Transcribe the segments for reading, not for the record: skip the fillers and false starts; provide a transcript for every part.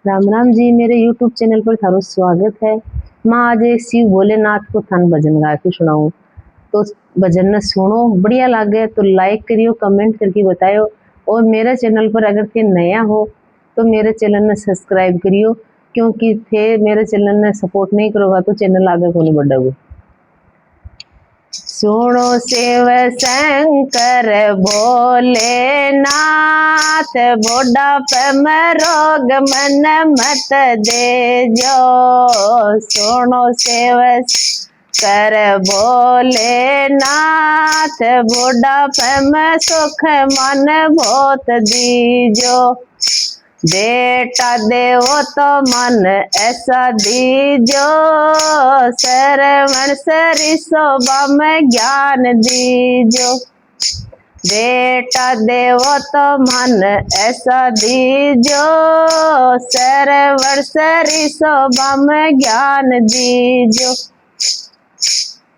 राम राम जी, मेरे YouTube channel पर थारो स्वागत है। मैं आज एक शिव भोलेनाथ को थान भजन गा के सुनाऊं। तो भजन ने सुनो, बढ़िया लागे तो लाइक करियो, कमेंट करके बतायो। और मेरे चैनल पर अगर थे नया हो तो मेरे चैनल ने सब्सक्राइब करियो, क्योंकि थे मेरे चैनल ने सपोर्ट नहीं करोगा तो चैनल आगे को नहीं बढ़ेगा। सुनो शिव शंकर भोलेनाथ, बुढ़ापे में रोग मन मत देजो। सुनो शिव शंकर भोलेनाथ, बुढ़ापे में सुख मन बहुत दीजो। बेटा देवो तो मन ऐसा दीजो, श्रवण सरि शोभा में ज्ञान दीजो। बेटा देवो तो मन ऐसा दीजो, श्रवण सरि शोभा में ज्ञान दीजो।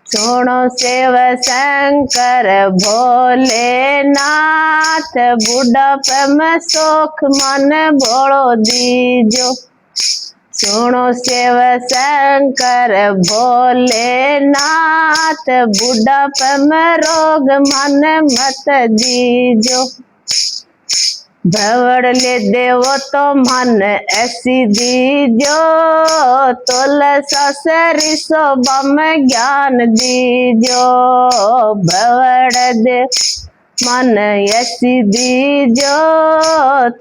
सुनो शिव शंकर भोलेनाथ, बुढ़ापे में सुख मन भोलो दीजो। सुनो शिव शंकर भोलेनाथ, बुढ़ापे में रोग मन मत दीजो। भवड़ ले देवो तो मन ऐसी दीजो, तुलसा सरि शोभा में ज्ञान दीजो। भवड़ दे मन ऐसी दीजो,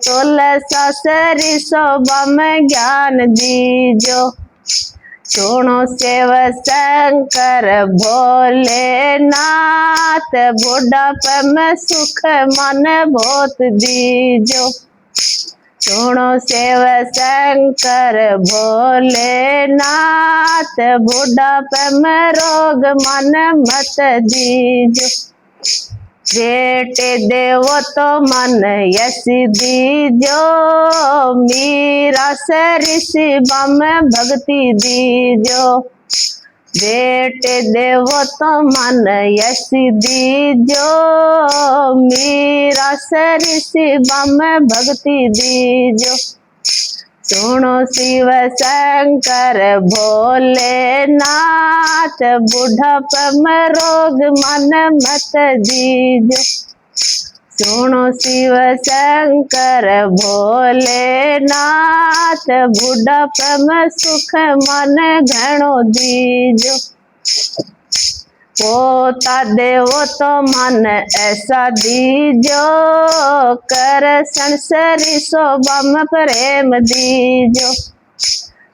तुलसा सरि शोभा में ज्ञान दीजो। सुनो शिव शंकर भोलेनाथ, बुढ़ापे में सुख मन बहुत दीजो। सुनो शिव शंकर भोलेनाथ, बुढ़ापे में रोग मन मत दीजो। बेटे देवो तो मन ऐसी दीजो, मीरा सरि शिवा में भक्ति दीजो। बेटे देवो तो मन ऐसी दीजो, मीरा सरि शिवा में भक्ति दीजो। सुनो शिव शंकर भोलेनाथ, बुढ़ापे में रोग मन मत दीजो। सुनो शिव शंकर भोलेनाथ, बुढ़ापे में सुख मन घणो दीजो। पोता देवो तो मन ऐसा दीजो, करसन सरि शोभा में प्रेम दीजो।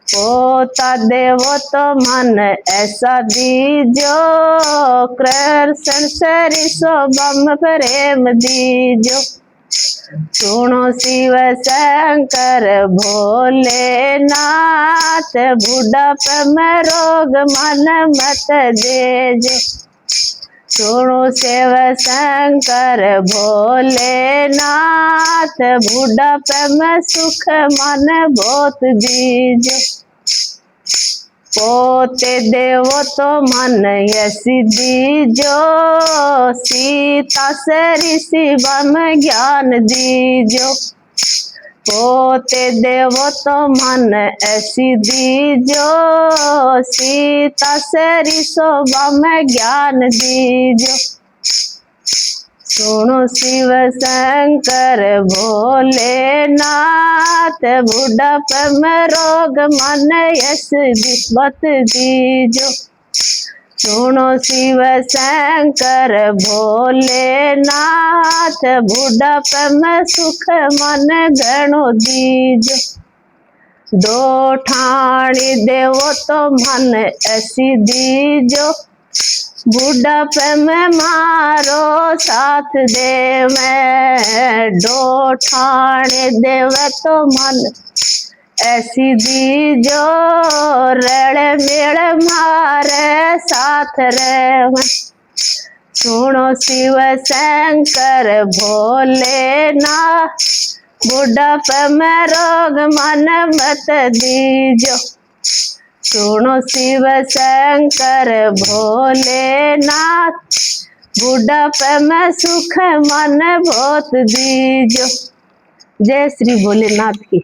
पोता देवो तो मन ऐसा दीजो, करसन सरि शोभा में प्रेम दीजो। सुनो शिव शंकर भोलेनाथ, बुढ़ापे में रोग मन मत देजो। सुनो शिव शंकर भोलेनाथ, बुढ़ापे में सुख मन बहुत दीजो। पोते देवो तो मन ऐसी दीजो, सीता सरि शिवा में ज्ञान दीजो। पोते देवो तो मन ऐसी दीजो, सीता सरि शोभा में ज्ञान दीजो। सुनो शिव शंकर भोलेनाथ, बुढ़ापे में रोग मन ऐसी मत दीजो। सुनो शिव शंकर भोलेनाथ, बुढ़ापे में सुख मन घणो दीजो। दो ठाणी देवो तो मन ऐसी दीजो, बुढ़ापे में मारो साथ दे मैं। दो ठाणे देवे तो मन ऐसी दीजो, रण मेल मारे साथ रहे। सुनो शिव शंकर भोलेनाथ, बुढ़ापे में रोग मन मत दीजो। सुनो शिव शंकर भोलेनाथ, बुढ़ापे में सुख मन बहुत दीजो। जय श्री भोलेनाथ की।